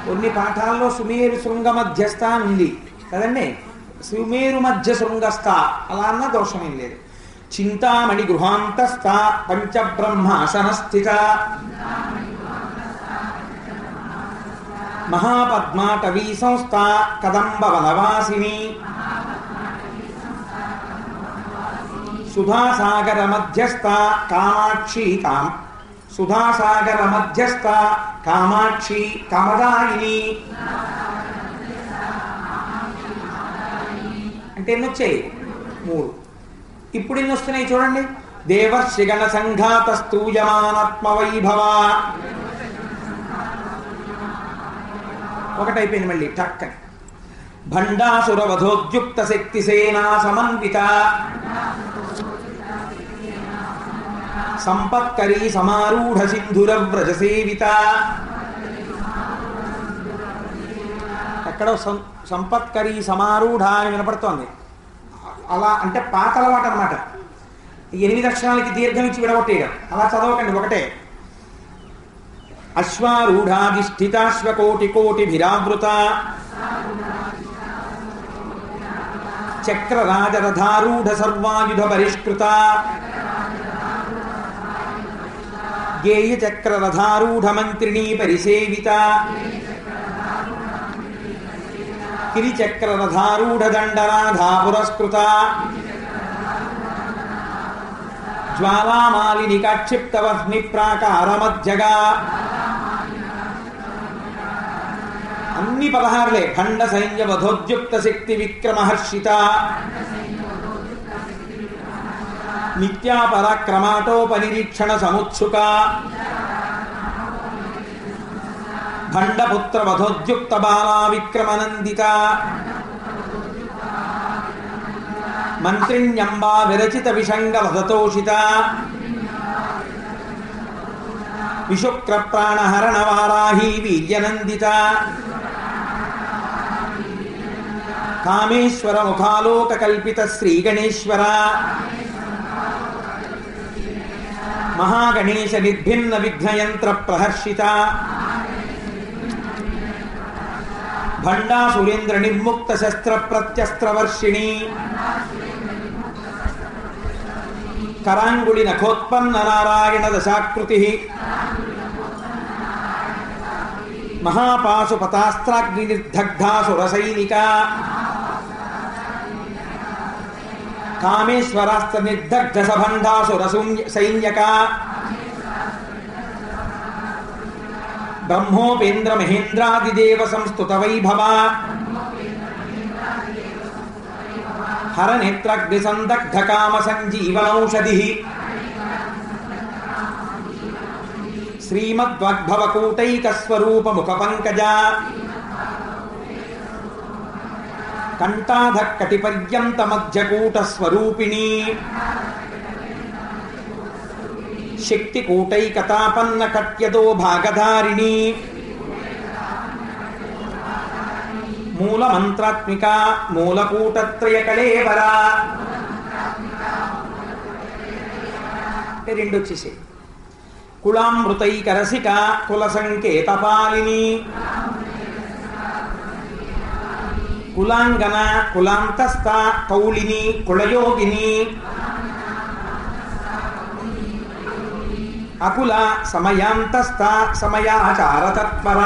కొన్ని పాఠాల్లో సుమేరు శృంగ మధ్యస్థ అని ఉంది కదండి. సుమేరు మధ్య శృంగస్థ అలా అన్న దోషమేం లేదు. చింతామణి గృహాంతస్థ పంచబ్రహ్మాసనస్థిత మహాపద్మాటవీ సంస్థ కదంబ వనవాసిని సుధాసాగర మధ్యస్థ కామాక్షి సుధాసాగర మధ్యస్థ కామాక్షి కామదాయిని అంటే ఎన్ని వచ్చాయి? 3. ఇప్పుడు ఎన్ని వస్తున్నాయి చూడండి. దేవర్షిగణ సంఘాత స్తూయమానాత్మ వైభవ ఒకటైపోయింది మళ్ళీ టక్కని. భండాసుర వధోద్యుక్త శక్తి సేనా సమన్విత సంపత్కరీ సమారూఢ సింధుర వ్రజ సేవిత. ఎక్కడో సంపత్కరీ సమారూఢ అని వినపడుతోంది. అలా అంటే పాత అలవాటు అనమాట. 8 అక్షరాలకి దీర్ఘం ఇచ్చి విడగొట్టేయడం అలా చదవకండి, ఒకటే. అశ్వారూఢాధిష్ఠితాశ్వకోటి కోటిభిరావృత చక్రరాజరథారూఢ సర్వాయుధ పరిష్కృత గేయ చక్రరథారూఢ మంత్రిణీ పరిసేవిత కిరిచక్రరథారూఢ దండనాథా పురస్కృత జ్వాలామాలిని కాక్షిప్తవహ్ని ప్రాకారమధ్యగా. అన్ని 16లే. ఖండ సైన్య వధోద్యుక్త శక్తి విక్రమహర్షిత నిత్యాపరాక్రమాటోపనిరీక్షణ సముత్సుక భండపుత్ర వధోద్యుక్త బాలా విక్రమనందిత మంత్రిణ్యంబా విరచిత విషంగ వధతోషిత విశుక్ర ప్రాణహరణ వారాహీ వీర్యనందిత కామేశ్వర ముఖాలోక కల్పిత శ్రీ గణేశ్వర మహాగణేశ నిర్భిన్న విఘ్నయంత్ర ప్రహర్షిత భండాసురేంద్ర నిర్ముక్త శస్త్ర ప్రత్యస్త్రవర్షిణి కరాంగుళి నఖోత్పన్న నారాయణ దశాకృతి మహాపాశుపతాస్త్రాగ్ని నిర్దగ్ధాసురసైనిక కామేశ్వరాస్త్ర నిర్దగ్ధ సబంధాసుర సైన్యక బ్రహ్మోపేంద్ర మహేంద్రాదిదేవ సంస్తుత వైభవ హరనేత్రగ్ని సందగ్ధ కామ సంజీవనౌషధి శ్రీమద్వద్భవకూటైకస్వరూప ముఖ పంకజ కంఠాధ కటిపర్యంత మధ్యకూట స్వరూపిణి శక్తికూటైకతాపన్న కట్యదో భాగధారిణి మూలమంత్రాత్మిక మూలకూటత్రయ కళేవర. అంటే 2 వచ్చేసాయి. కుళామృతైకరసిక కుల సంకేతపాలిని కులాంగన కులాంతస్థ కౌళిని కుళయోగిని అకుల సమయాంతస్థ సమయాచార తత్పర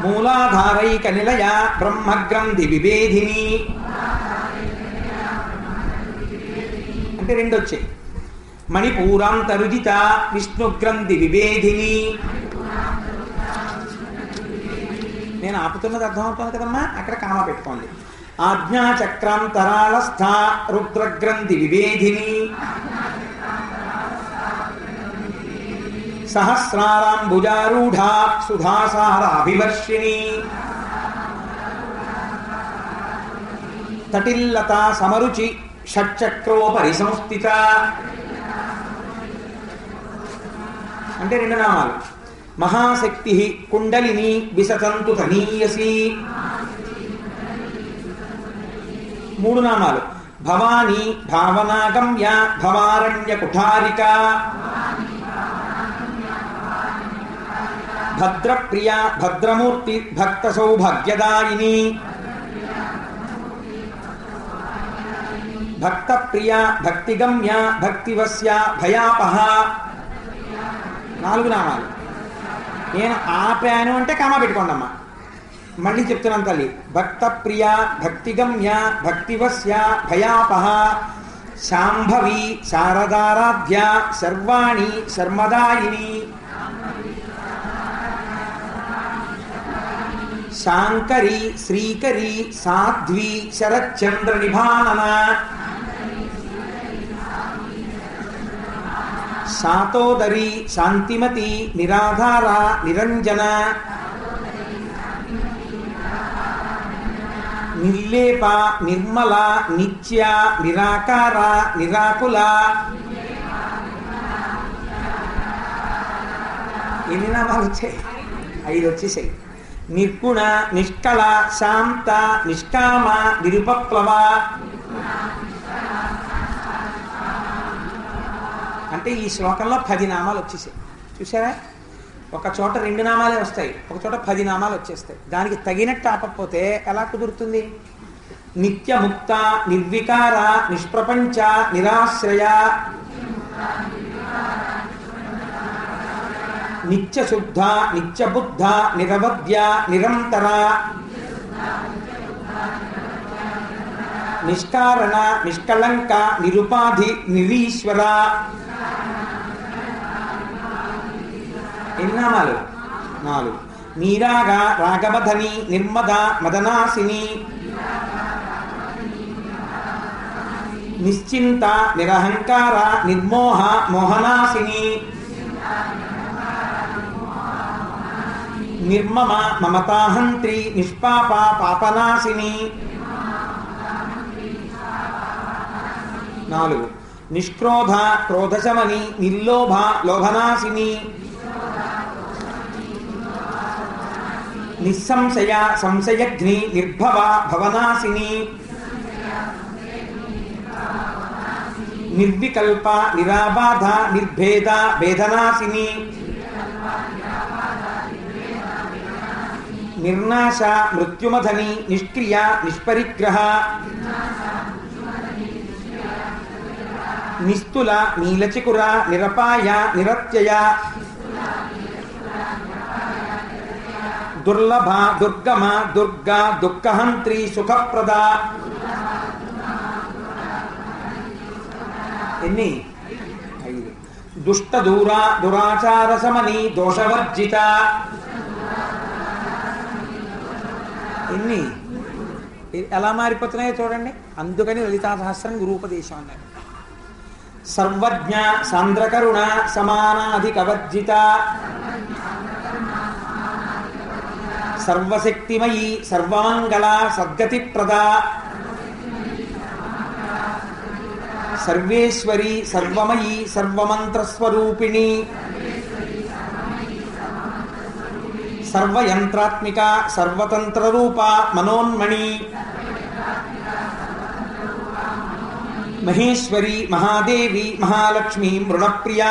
మూలాధారైక నిలయ బ్రహ్మగ్రంథి విభేదిని. అంటే 2 వచ్చాయి. మణిపూరాంతరుజిత విష్ణుగ్రంథి విభేదిని. నేను ఆపుతున్నది అర్థమవుతుంది కదమ్మా, అక్కడ కామ పెట్టుకోండి. ఆజ్ఞాచక్రాంతరాళస్థ రుద్రగ్రంథి విభేదిని సహస్రారాంబుజారూఢ సుధాసారాభివర్షిణి తటిల్లత సమరుచి షట్చక్రోపరి సంస్థిత. అంటే 2 నామాలు. మహాశక్తి కుండలిని విసతంతు తనీయసి. 3 నామాలు. భవానీ భావనాగమ్య భవారణ్య కుఠారిక భద్రప్రియ భద్రమూర్తి భక్త సౌభాగ్యదాయిని భక్త ప్రియ భక్తిగమ్య భక్తివస్య భయాపహ. 4 నామాలు. నేను ఆపాను అంటే కామా పెట్టుకోండి అమ్మా. మళ్ళీ చెప్తున్నాను తల్లి. భక్త ప్రియ భక్తిగమ్య భక్తివస్య భయాపహ శాంభవి శారదారాధ్య శర్వాణి శర్మదాయిని శాంకరి శ్రీకరి సాధ్వి శరచంద్ర నిభానన శాతోదరి శాంతిమతి నిరాధార నిరంజన నిర్లేప నిర్మల నిత్య నిరాకార నిరాకుల. ఎన్ని నామాలు వచ్చాయి? 5 వచ్చేసాయి. నిర్గుణ నిష్కళ శాంత నిష్కామ నిరుపప్లవ. అంటే ఈ శ్లోకంలో 10 నామాలు వచ్చేసాయి. చూసారా? ఒక చోట 2 నామాలే వస్తాయి, ఒక చోట 10 నామాలు వచ్చేస్తాయి. దానికి తగినట్టు ఆపకపోతే ఎలా కుదురుతుంది? నిత్యముక్త నిర్వికార నిష్ప్రపంచ నిరాశ్రయ నిత్యశుద్ధ నిత్యబుద్ధ నిరవధ్య నిరంతర నిష్కారణ నిష్కళంక నిరుపాధి నిరీశ్వర. ఎన్ని నామాలు? 4. నీరాగ రాగవధని నిర్మద మదనాసిని నిశ్చింత నిరహంకార నిర్మోహ మోహనాసిని నిర్మమ మమతాహంత్రి నిష్పాప పాపనాశిని. 4. నిష్క్రోధ క్రోధశమని నిర్లోభ లోభనాశిని నిస్సంశయ సంశయఘ్ని నిర్భవ భవనాశిని నిర్వికల్ప నిరాబాధ నిర్భేద భేదనాశిని నిర్నాశ మృత్యుమధని నిష్క్రియ నిష్పరిగ్రహ నిస్తుల నీలచికుర నిరపాయ నిరత్యయ దుర్లభ దుర్గమ దుర్గా దుఃఖహంత్రి సుఖప్రద. ఎన్ని? 5. దుష్ట దూర దురాచార సమని దోషవర్జిత. ఎన్ని? ఎలా మారిపోతున్నాయో చూడండి. అందుకని లలితా సహస్రం గురూపదేశం అన్నారు. సర్వజ్ఞ సాంద్రకరుణ సమానాధికవర్జిత సర్వశక్తిమయీ సర్వమంగళ సద్గతిప్రద సర్వేశ్వరి సర్వమయీ సర్వమంత్రస్వరూపిణి సర్వయంత్రాత్మిక సర్వతంత్రరూప మనోన్మణి మహేశ్వరి మహాదేవి మహాలక్ష్మి మృణప్రియ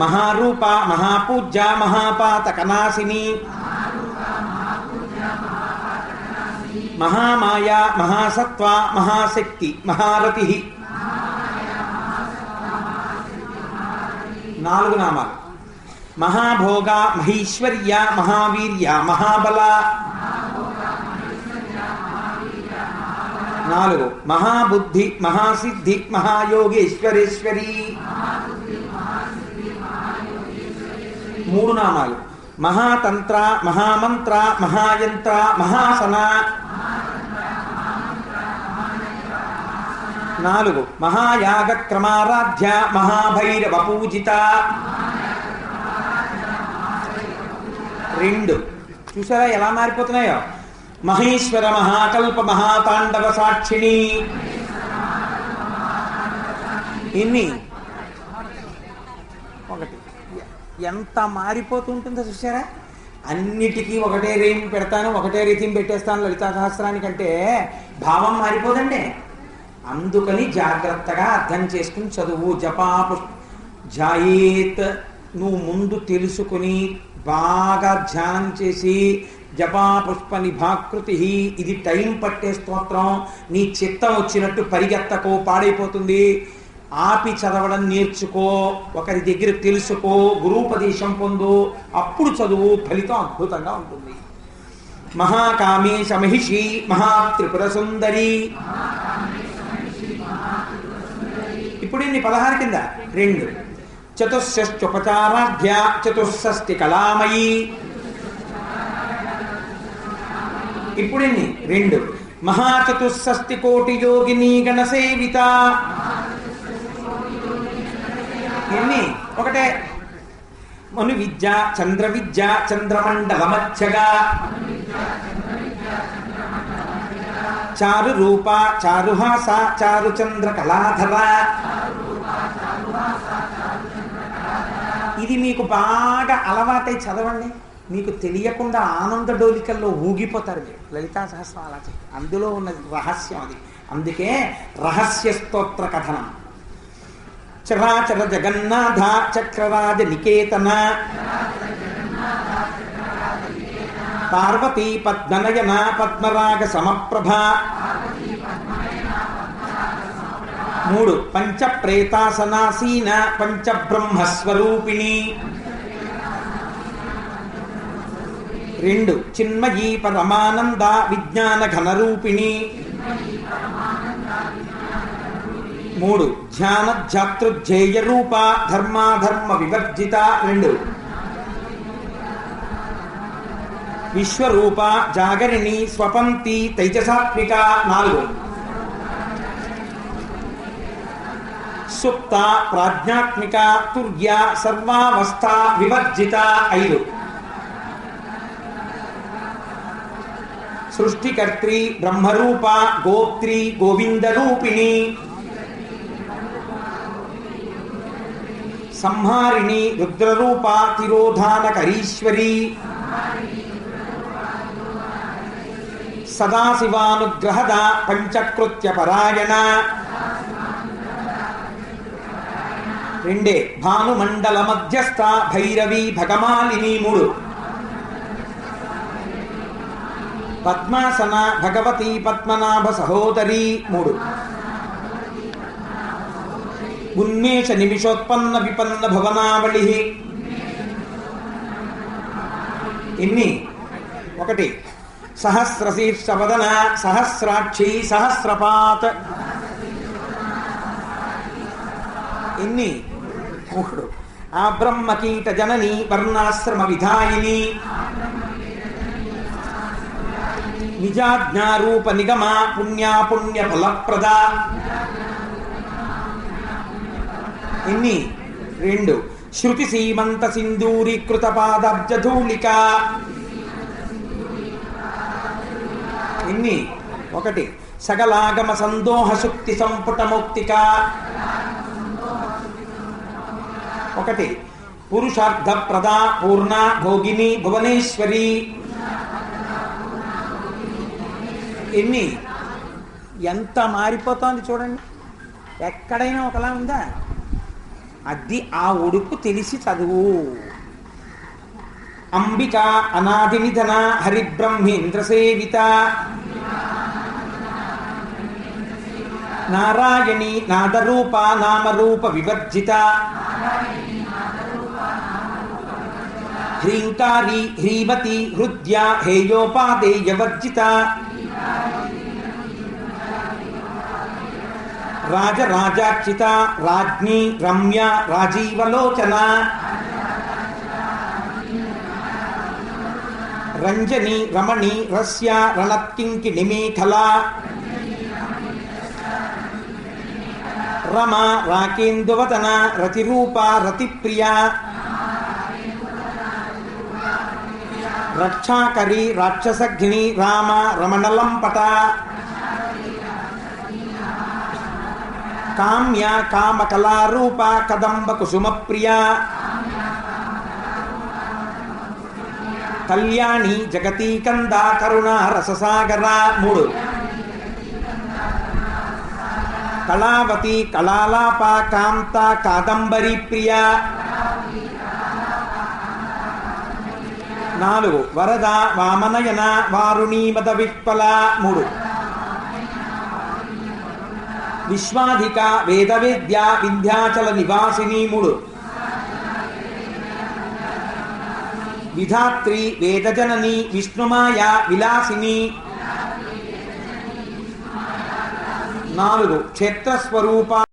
మహారూప మహాపూజ్య మహాపాతకనాశిని మహామాయ మహాసత్వ మహాశక్తి మహారతి. 4 నామాలు. మహాభోగ మహేశ్వర్య మహావీర్య మహాబల. 4. మహాబుద్ధి మహాసిద్ధి మహాయోగేశ్వరేశ్వరి. 3 నామాలు. మహాతంత్ర మహామంత్ర మహాయంత్ర మహాసన. 4. మహాయాగ క్రమారాధ్య మహాభైరవ పూజిత. 2. చూసారా ఎలా మారిపోతున్నాయో? మహేశ్వర మహాకల్ప మహాతాండవ సాక్షిణి. ఇన్ని 1. ఎంత మారిపోతుంటుందో చూసారా? అన్నిటికీ ఒకటే రేం పెడతాను, ఒకటే రీతిని పెట్టేస్తాను లలితా సహస్రానికంటే భావం మారిపోదండి. అందుకని జాగ్రత్తగా అర్థం చేసుకుని చదువు. ధ్యాయేత్, నువ్వు ముందు తెలుసుకుని బాగా ధ్యానం చేసి జపా పుష్ప నిభాకృతి, ఇది టైం పట్టే స్తోత్రం, నీ చిత్తం వచ్చినట్టు పరిగెత్తకో, పాడైపోతుంది. ఆపి చదవడం నేర్చుకో, ఒకరి దగ్గర తెలుసుకో, గురూపదేశం పొందు, అప్పుడు చదువు, ఫలితం అద్భుతంగా ఉంటుంది. మహాకామేశ మహిషి మహాత్రిపుర సుందరి. ఇప్పుడు ఇన్ని 16 కింద 2. చతుషష్ట్యుపచారాధ్య చతుషష్టి కళామయీ. ఇప్పుడు ఇన్ని 2. మహాచతుషష్టి కోటి యోగిని గణసేవిత. ఎన్ని? ఒకటే. మను విద్య చంద్ర విద్య చంద్రమండల మధ్యగా. చారు రూప చారుహాస చారు చంద్ర కళాధర. ఇది మీకు బాగా అలవాటై చదవండి, మీకు తెలియకుండా ఆనంద డోలికల్లో ఊగిపోతారు మీరు. లలితా సహస్రం అలా అందులో ఉన్న రహస్యం అది. అందుకే రహస్య స్తోత్ర కథనం. చరాచర జగన్నాథ చక్రరాజ నికేతన పార్వతీ పద్మనయన పద్మరాగ సమప్రభ. 3. పంచ ప్రేతాసనాసీన పంచబ్రహ్మస్వరూపిణి. 2. చిన్మయీ పరమానంద విజ్ఞాన ఘనరూపిణి. 3. ధ్యాన ధ్యాతృధ్యేయ రూప ధర్మాధర్మ వివర్జిత. 2. విశ్వరూప జాగరిణి స్వపంతి తైజసాత్మిక. 4. సుప్త ప్రాజ్ఞాత్మిక తుర్య సర్వావస్థ వివర్జిత. 5. సృష్టికర్త్రి బ్రహ్మరూప గోప్త్రి గోవిందరూపిణి. సంహారిణి రుద్రరూప తిరోధానకరీశ్వరి. సదాశివానుగ్రహద పంచకృత్య పరాయణ. 2. భానుమండల మధ్యస్థ భైరవి భగమాలిని. 3. పద్మాసన భగవతి పద్మనాభ సహోదరి. 3. ఉన్మేష నిమిషోత్పన్న విపన్న భవనావళి. ఎన్ని? 1. సహస్రశీర్షవదన సహస్రాక్షి సహస్రపాత్. ఎన్ని? 3. ఆ బ్రహ్మకీట జనని వర్ణాశ్రమ విధాయిని. నిజాజ్ఞారూప నిగమ పుణ్యాపుణ్య ఫలప్రద. ఎన్ని? 2. శృతి సీమంత సింధూరీకృత పాదాబ్జధూళిక. ఎన్ని? 1. సకలాగమ సందోహ శుక్తి సంపుట మౌక్తిక. 1. పురుషార్థ ప్రదా పూర్ణ భోగిని భువనేశ్వరి. ఎన్ని? ఎంత మారిపోతోంది చూడండి, ఎక్కడైనా ఒకలా ఉందా? అది ఆ ఉడుపు తెలిసి చదువు. అంబిక అనాది నిధన హరిబ్రహ్మేంద్ర సేవిత. నారాయణి నాదరూప నామరూప వివర్జిత. హ్రీంకారి హ్రీమతి హృద్య హేయోపాదేయవర్జిత. రాజరాజార్చిత రాజ్ఞి రమ్య రాజీవలోచన. రంజని రమణి రస్య రణత్కింకిణి మేఖల. రమ రాకేందువదన రతిరూప రతిప్రియ. రక్షాకరి రాక్షసఘ్ని రామ రమణలంపట. కామ్య కామకళారూప కదంబ కుసుమ ప్రియ. కళ్యాణి జగతీ కంద కరుణ రససాగర. 3. కళావతి కళాలాప కాంత కాదంబరి ప్రియ 4 వరద వామనయన వారుణీ మద విప్పల 3 విశ్వాధిక వేద విద్య వింధ్యాచల నివాసిని 3 విధాత్రి వేదజనని విష్ణుమాయ విలాసిని 4 క్షేత్రస్వరూప